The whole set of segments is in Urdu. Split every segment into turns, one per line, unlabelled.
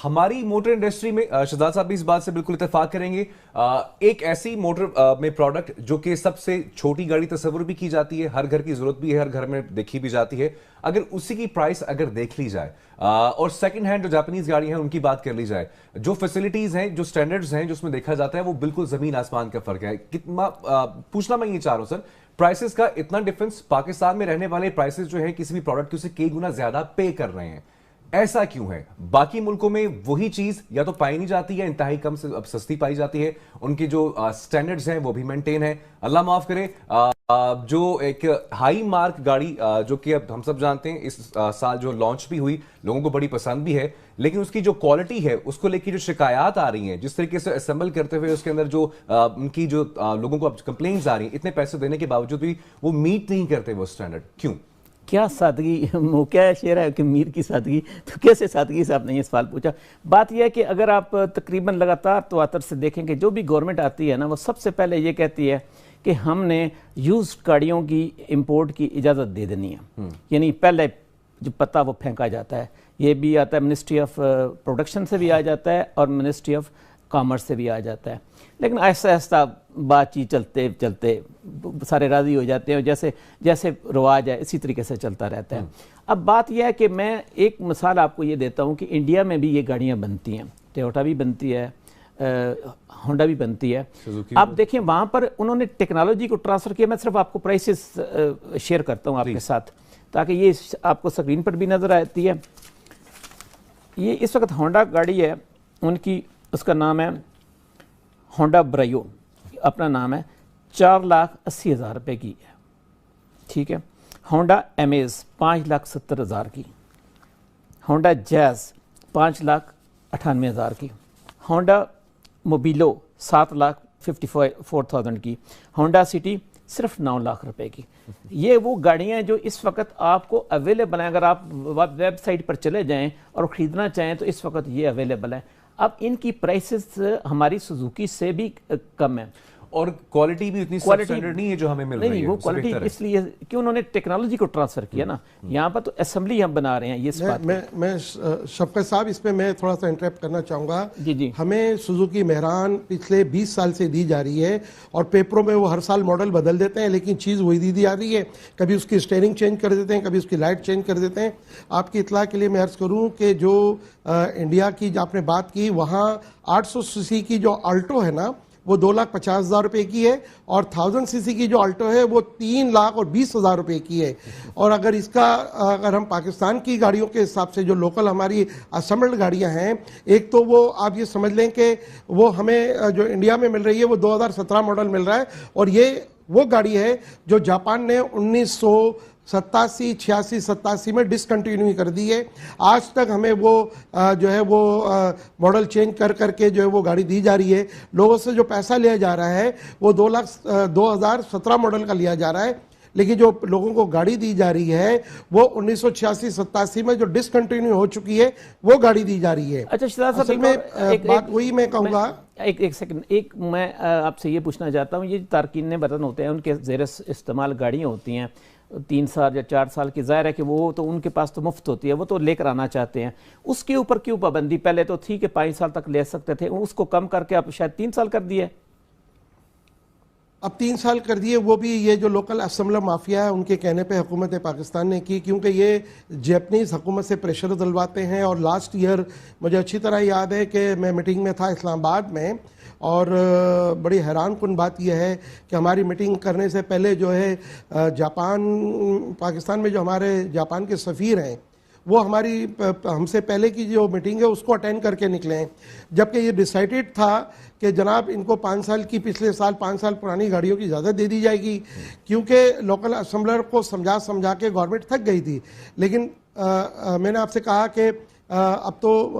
ہماری موٹر انڈسٹری میں شہزاد صاحب بھی اس بات سے بالکل اتفاق کریں گے، ایک ایسی موٹر میں پروڈکٹ جو کہ سب سے چھوٹی گاڑی تصور بھی کی جاتی ہے، ہر گھر کی ضرورت بھی ہے، ہر گھر میں دیکھی بھی جاتی ہے، اگر اسی کی پرائس اگر دیکھ لی جائے اور سیکنڈ ہینڈ جو جاپنیز گاڑی ہیں ان کی بات کر لی جائے، جو فیسلٹیز ہیں، جو سٹینڈرڈز ہیں جو اس میں دیکھا جاتا ہے، وہ بالکل زمین آسمان کا فرق ہے. کتنا پوچھنا میں یہ چاہ رہا ہوں سر، پرائسز کا اتنا ڈفرنس پاکستان میں رہنے والے پرائسز جو ہیں کسی بھی پروڈکٹ کے اسے کئی گنا زیادہ پے کر رہے ہیں، ایسا کیوں ہے؟ باقی ملکوں میں وہی چیز یا تو پائی نہیں جاتی یا انتہائی کم سے سستی پائی جاتی ہے، ان کی جو سٹینڈرڈز ہیں وہ بھی مینٹین ہے. اللہ معاف کرے، جو ایک ہائی مارک گاڑی جو کہ اب ہم سب جانتے ہیں اس سال جو لانچ بھی ہوئی، لوگوں کو بڑی پسند بھی ہے، لیکن اس کی جو کوالٹی ہے اس کو لے کے جو شکایات آ رہی ہیں، جس طریقے سے اسمبل کرتے ہوئے اس کے اندر جو ان کی جو لوگوں کو کمپلینز آ رہی ہیں، اتنے پیسے دینے کے باوجود بھی وہ میٹ نہیں کرتے وہ سٹینڈرڈ، کیوں؟
کیا سادگی، وہ کیا شعر ہے کہ میر کی سادگی، تو کیسے سادگی سے آپ نے یہ سوال پوچھا. بات یہ ہے کہ اگر آپ تقریباً لگاتار تواتر سے دیکھیں کہ جو بھی گورنمنٹ آتی ہے نا، وہ سب سے پہلے یہ کہتی ہے کہ ہم نے یوزڈ گاڑیوں کی امپورٹ کی اجازت دے دینی ہے. یعنی پہلے جو پتہ وہ پھینکا جاتا ہے، یہ بھی آتا ہے منسٹری آف پروڈکشن سے بھی آ جاتا ہے اور منسٹری آف کامرس سے بھی آ جاتا ہے، لیکن آہستہ آہستہ بات چیت چلتے چلتے سارے راضی ہو جاتے ہیں، جیسے رواج ہے اسی طریقے سے چلتا رہتا ہے. اب بات یہ ہے کہ میں ایک مثال آپ کو یہ دیتا ہوں کہ انڈیا میں بھی یہ گاڑیاں بنتی ہیں، ٹویوٹا بھی بنتی ہے، ہونڈا بھی بنتی ہے. آپ دیکھیں وہاں پر انہوں نے ٹیکنالوجی کو ٹرانسفر کیا. میں صرف آپ کو پرائسز شیئر کرتا ہوں آپ کے ساتھ تاکہ یہ آپ کو سکرین پر بھی نظر آتی ہے. یہ اس وقت ہونڈا گاڑی ہے ان کی، اس کا نام ہے ہونڈا برائیو، اپنا نام ہے، 4,80,000 روپے کی ہے، ٹھیک ہے. ہونڈا امیز 5,70,000 کی، ہونڈا جیز 5,98,000 کی، ہونڈا موبیلو 7,54,000 کی، ہونڈا سٹی صرف 9 لاکھ روپے کی. یہ وہ گاڑیاں ہیں جو اس وقت آپ کو اویلیبل ہیں. اگر آپ ویب سائٹ پر چلے جائیں اور خریدنا چاہیں تو اس وقت یہ اویلیبل ہیں. اب ان کی پرائسز ہماری سوزوکی سے بھی کم ہیں
اور کوالٹی بھی اتنی سٹینڈرڈ نہیں ہے جو ہمیں مل رہی ہے.
نہیں، وہ کوالٹی اس لیے کہ انہوں نے ٹیکنالوجی کو ٹرانسفر کیا نا. یہاں پر تو اسمبلی ہم بنا رہے ہیں. یہ بات
میں شفقت صاحب اس پہ میں تھوڑا سا انٹرپٹ کرنا چاہوں گا.
جی
ہمیں سوزوکی مہران پچھلے 20 سال سے دی جا رہی ہے اور پیپروں میں وہ ہر سال ماڈل بدل دیتے ہیں، لیکن چیز وہی دی جا رہی ہے. کبھی اس کی اسٹیئرنگ چینج کر دیتے ہیں، کبھی اس کی لائٹ چینج کر دیتے ہیں. آپ کی اطلاع کے لیے میں عرض کروں کہ جو انڈیا کی جو آپ نے بات کی، وہاں 800 سی سی کی جو آلٹو ہے نا وہ 2,50,000 روپے کی ہے، اور 1000 سی سی کی جو آلٹو ہے وہ 3,20,000 روپے کی ہے. اور اگر اس کا اگر ہم پاکستان کی گاڑیوں کے حساب سے جو لوکل ہماری اسمبلڈ گاڑیاں ہیں، ایک تو وہ آپ یہ سمجھ لیں کہ وہ ہمیں جو انڈیا میں مل رہی ہے وہ 2017 ماڈل مل رہا ہے، اور یہ وہ گاڑی ہے جو جاپان نے 1987 86 87 میں ڈسکنٹینیو کر دی ہے. آج تک ہمیں وہ جو ہے وہ ماڈل چینج کر کے جو ہے وہ گاڑی دی جا رہی ہے. لوگوں سے جو پیسہ لیا جا رہا ہے وہ 2017 ماڈل کا لیا جا رہا ہے، لیکن جو لوگوں کو گاڑی دی جا رہی ہے وہ 1986 87 میں جو ڈسکنٹینیو ہو چکی ہے وہ گاڑی دی جا رہی ہے.
اچھا شہزاد صاحب،
اصل میں بات وہی میں کہوں گا.
ایک سیکنڈ، ایک میں آپ سے یہ پوچھنا چاہتا ہوں، یہ تارکین وطن ہوتے ہیں، ان کے زیر استعمال گاڑیاں ہوتی ہیں 3 سال یا 4 سال کی، ظاہر ہے کہ وہ تو ان کے پاس تو مفت ہوتی ہے، وہ تو لے کر آنا چاہتے ہیں. اس کے اوپر کیوں پابندی؟ پہلے تو تھی کہ 5 سال تک لے سکتے تھے، اس کو کم کر کے اب شاید 3 سال کر دیے.
اب 3 سال کر دیے. وہ بھی یہ جو لوکل اسمبلر مافیا ہے ان کے کہنے پہ حکومت پاکستان نے کی، کیونکہ یہ جیپنیز حکومت سے پریشر دلواتے ہیں. اور لاسٹ ایئر مجھے اچھی طرح یاد ہے کہ میں میٹنگ میں تھا اسلام آباد میں، اور بڑی حیران کن بات یہ ہے کہ ہماری میٹنگ کرنے سے پہلے جو ہے پاکستان میں جو ہمارے جاپان کے سفیر ہیں وہ ہم سے پہلے کی جو میٹنگ ہے اس کو اٹینڈ کر کے نکلے ہیں، جبکہ یہ ڈیسائیڈڈ تھا کہ جناب ان کو 5 سال کی، پچھلے سال 5 سال پرانی گاڑیوں کی اجازت دے دی جائے گی، کیونکہ لوکل اسمبلر کو سمجھا کے گورنمنٹ تھک گئی تھی. لیکن میں نے آپ سے کہا کہ اب تو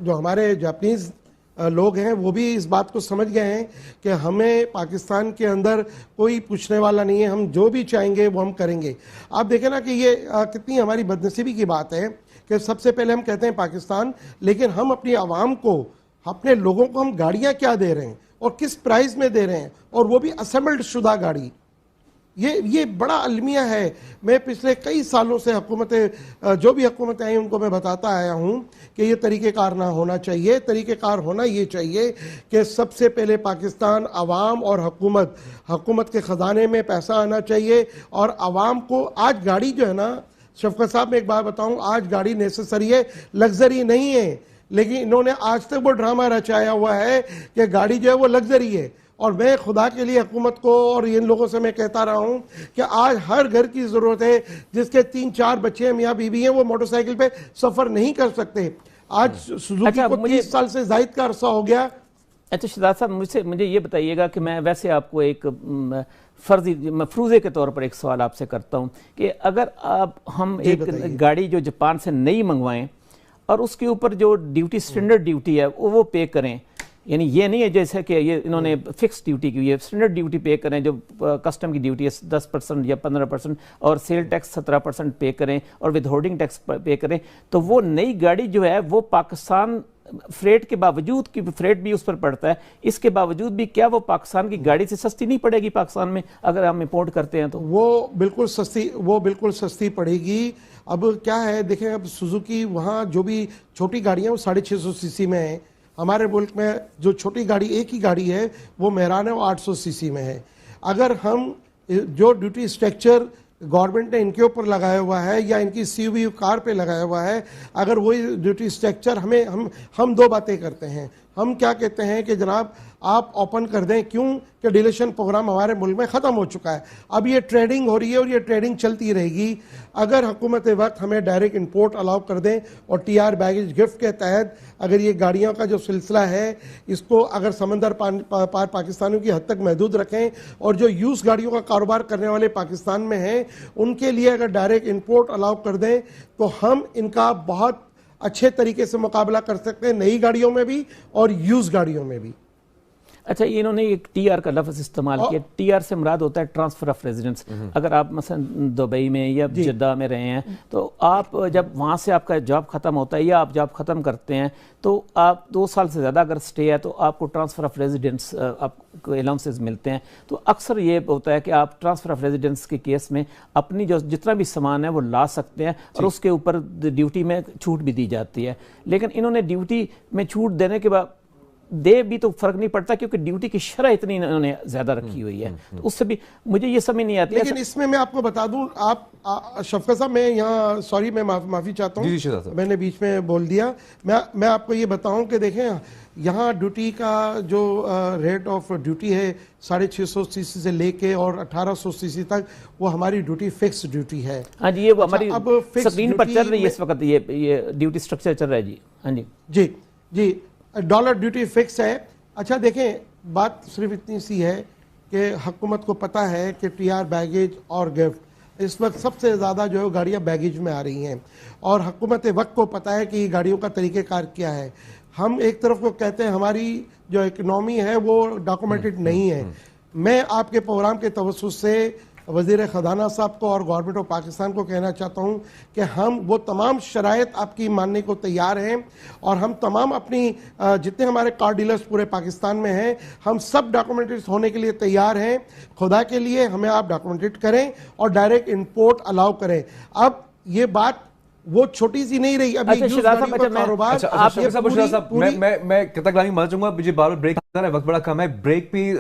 جو ہمارے جاپنیز لوگ ہیں وہ بھی اس بات کو سمجھ گئے ہیں کہ ہمیں پاکستان کے اندر کوئی پوچھنے والا نہیں ہے، ہم جو بھی چاہیں گے وہ ہم کریں گے. آپ دیکھیں نا کہ یہ کتنی ہماری بدنصیبی کی بات ہے کہ سب سے پہلے ہم کہتے ہیں پاکستان، لیکن ہم اپنی عوام کو، اپنے لوگوں کو ہم گاڑیاں کیا دے رہے ہیں اور کس پرائز میں دے رہے ہیں، اور وہ بھی اسمبلڈ شدہ گاڑی. یہ بڑا المیہ ہے. میں پچھلے کئی سالوں سے جو بھی حکومتیں آئیں ان کو میں بتاتا آیا ہوں کہ یہ طریقہ کار نہ ہونا چاہیے. طریقہ کار ہونا یہ چاہیے کہ سب سے پہلے پاکستان عوام اور حکومت کے خزانے میں پیسہ آنا چاہیے, اور عوام کو آج گاڑی جو ہے نا, شفقت صاحب میں ایک بات بتاؤں, آج گاڑی نیسسری ہے, لگزری نہیں ہے. لیکن انہوں نے آج تک وہ ڈرامہ رچایا ہوا ہے کہ گاڑی جو ہے وہ لگزری ہے. اور میں خدا کے لیے حکومت کو اور ان لوگوں سے میں کہتا رہا ہوں کہ آج ہر گھر کی ضرورت ہے جس کے 3-4 بچے ہیں, میاں بیوی ہیں, وہ موٹر سائیکل پہ سفر نہیں کر سکتے. آج سوزوکی کو 30 سال سے زائد کا عرصہ ہو گیا.
اچھا شہزاد صاحب, مجھے یہ بتائیے گا کہ میں ویسے آپ کو ایک مفروضے کے طور پر ایک سوال آپ سے کرتا ہوں کہ اگر ہم ایک گاڑی جو جاپان سے نئی منگوائیں اور اس کے اوپر جو ڈیوٹی اسٹینڈرڈ ڈیوٹی ہے وہ پے کریں, یعنی یہ نہیں ہے جیسے کہ یہ انہوں نے فکس ڈیوٹی کی ہے, اسٹینڈرڈ ڈیوٹی پے کریں جو کسٹم کی ڈیوٹی ہے 10% یا 15%, اور سیل ٹیکس 17% پے کریں اور ود ہولڈنگ ٹیکس پے کریں, تو وہ نئی گاڑی جو ہے وہ پاکستان فریٹ کے باوجود کی فریٹ بھی اس پر پڑتا ہے, اس کے باوجود بھی کیا وہ پاکستان کی گاڑی سے سستی نہیں پڑے گی پاکستان میں اگر ہم امپورٹ کرتے ہیں تو؟
وہ بالکل سستی پڑے گی. اب کیا ہے دیکھیں, اب سوزوکی وہاں جو بھی چھوٹی گاڑیاں وہ 650 سی سی میں ہیں. ہمارے ملک میں جو چھوٹی گاڑی ایک ہی گاڑی ہے وہ مہران ہے, وہ 800 سی سی میں ہے. اگر ہم جو ڈیوٹی اسٹرکچر گورنمنٹ نے ان کے اوپر لگایا ہوا ہے یا ان کی سی وی کار پہ لگایا ہوا ہے, اگر وہی ڈیوٹی اسٹرکچر ہم 2 باتیں کرتے ہیں. ہم کیا کہتے ہیں کہ جناب آپ اوپن کر دیں, کیوں کہ ڈیلیشن پروگرام ہمارے ملک میں ختم ہو چکا ہے. اب یہ ٹریڈنگ ہو رہی ہے اور یہ ٹریڈنگ چلتی رہے گی. اگر حکومت وقت ہمیں ڈائریکٹ امپورٹ الاؤ کر دیں اور ٹی آر بیگیج گفٹ کے تحت اگر یہ گاڑیوں کا جو سلسلہ ہے اس کو اگر سمندر پار پاکستانیوں کی حد تک محدود رکھیں, اور جو یوز گاڑیوں کا کاروبار کرنے والے پاکستان میں ہیں ان کے لیے اگر ڈائریکٹ امپورٹ الاؤ کر دیں تو ہم ان کا بہت اچھے طریقے سے مقابلہ کر سکتے ہیں, نئی گاڑیوں میں بھی اور یوز گاڑیوں میں بھی.
اچھا, انہوں نے ایک ٹی آر کا لفظ استعمال کیا. ٹی آر سے مراد ہوتا ہے ٹرانسفر آف ریزیڈنس. اگر آپ مثلا دبئی میں یا جدہ میں رہے ہیں تو آپ جب وہاں سے آپ کا جاب ختم ہوتا ہے یا آپ جاب ختم کرتے ہیں تو آپ 2 سال سے زیادہ اگر سٹے ہے تو آپ کو ٹرانسفر آف ریزیڈنس آپ کو الاؤنسز ملتے ہیں. تو اکثر یہ ہوتا ہے کہ آپ ٹرانسفر آف ریزیڈنس کے کیس میں اپنی جو جتنا بھی سامان ہے وہ لا سکتے ہیں اور اس کے اوپر ڈیوٹی میں چھوٹ بھی دی جاتی ہے. لیکن انہوں نے ڈیوٹی میں چھوٹ دینے کے بعد بھی تو فرق نہیں پڑتا کیونکہ ڈیوٹی کی شرح اتنی انہوں نے زیادہ رکھی ہوئی ہے, تو اس سے بھی مجھے یہ سمجھ نہیں آتی.
لیکن اس میں آپ کو بتا دوں, آپ شفقت صاحب میں یہاں سوری میں معافی چاہتا ہوں, میں نے بیچ میں بول دیا. میں آپ کو یہ بتاؤں کہ دیکھیں یہاں ڈیوٹی کا جو ریٹ آف ڈیوٹی ہے 650 سی سی سے لے کے اور 1800 سی سی تک وہ ہماری ڈیوٹی فکس ڈیوٹی ہے.
ہاں جی, یہ وہ ہماری سکرین پر چل رہی ہے اس وقت, یہ ڈیوٹی سٹرکچر چل رہا ہے جی. ہاں
جی ڈالر ڈیوٹی فکس ہے. اچھا دیکھیں بات صرف اتنی سی ہے کہ حکومت کو پتہ ہے کہ ٹی آر بیگیج اور گفٹ اس وقت سب سے زیادہ جو ہے گاڑیاں بیگیج میں آ رہی ہیں, اور حکومت وقت کو پتہ ہے کہ یہ گاڑیوں کا طریقہ کار کیا ہے. ہم ایک طرف کو کہتے ہیں ہماری جو اکنامی ہے وہ ڈاکومنٹڈ نہیں ہے. میں آپ کے پروگرام کے توسط سے وزیر خزانہ صاحب کو اور گورنمنٹ آف پاکستان کو کہنا چاہتا ہوں کہ ہم وہ تمام شرائط آپ کی ماننے کو تیار ہیں, اور ہم تمام اپنی جتنے ہمارے کار ڈیلرز پورے پاکستان میں ہیں ہم سب ڈاکومنٹڈ ہونے کے لیے تیار ہیں. خدا کے لیے ہمیں آپ ڈاکومنٹڈ کریں اور ڈائریکٹ امپورٹ الاؤ کریں. اب یہ بات وہ چھوٹی سی نہیں رہی. ابھی یوز گاڑیوں کا کاروبار
میں کتنا کلامی مدد چاہوں گا, مجھے بار بار بریک وقت بڑا کم ہے, بریک پہ